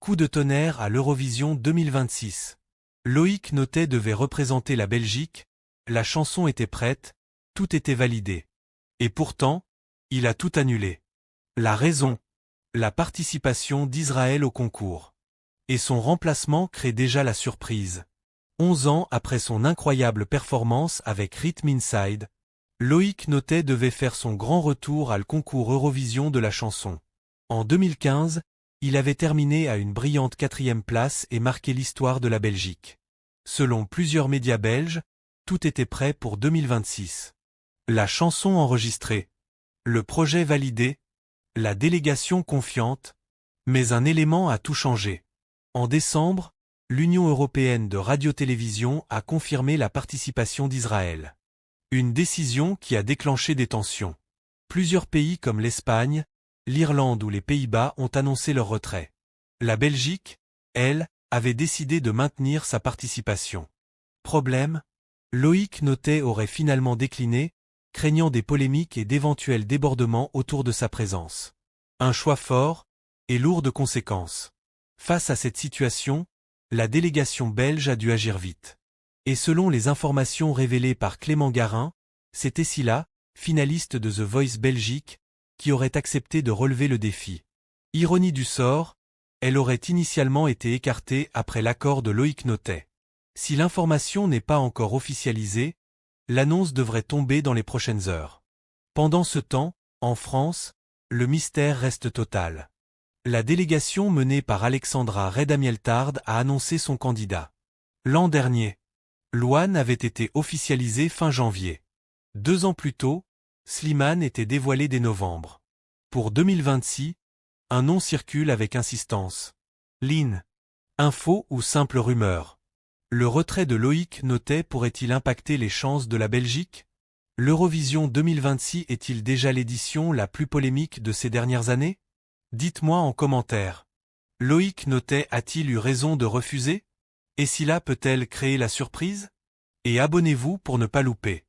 Coup de tonnerre à l'Eurovision 2026. Loïc Notet devait représenter la Belgique, la chanson était prête, tout était validé. Et pourtant, il a tout annulé. La raison? La participation d'Israël au concours. Et son remplacement crée déjà la surprise. 11 ans après son incroyable performance avec Rhythm Inside, Loïc Notet devait faire son grand retour à le concours Eurovision de la chanson. En 2015, il avait terminé à une brillante 4e place et marqué l'histoire de la Belgique. Selon plusieurs médias belges, tout était prêt pour 2026. La chanson enregistrée, le projet validé, la délégation confiante, mais un élément a tout changé. En décembre, l'Union européenne de radio-télévision a confirmé la participation d'Israël. Une décision qui a déclenché des tensions. Plusieurs pays comme l'Espagne, l'Irlande ou les Pays-Bas ont annoncé leur retrait. La Belgique, elle, avait décidé de maintenir sa participation. Problème? Loïc Notet aurait finalement décliné, craignant des polémiques et d'éventuels débordements autour de sa présence. Un choix fort et lourd de conséquences. Face à cette situation, la délégation belge a dû agir vite. Et selon les informations révélées par Clément Garin, c'est Essila, finaliste de The Voice Belgique, qui aurait accepté de relever le défi. Ironie du sort, elle aurait initialement été écartée après l'accord de Loïc Notet. Si l'information n'est pas encore officialisée, l'annonce devrait tomber dans les prochaines heures. Pendant ce temps, en France, le mystère reste total. La délégation menée par Alexandra Redamiel-Tard a annoncé son candidat. L'an dernier, Louane avait été officialisé fin janvier. 2 ans plus tôt, Slimane était dévoilé dès novembre. Pour 2026, un nom circule avec insistance. Lynn. Info ou simple rumeur? Le retrait de Loïc Notet pourrait-il impacter les chances de la Belgique? L'Eurovision 2026 est-il déjà l'édition la plus polémique de ces dernières années? Dites-moi en commentaire. Loïc Notet a-t-il eu raison de refuser? Essila peut-elle créer la surprise? Et abonnez-vous pour ne pas louper.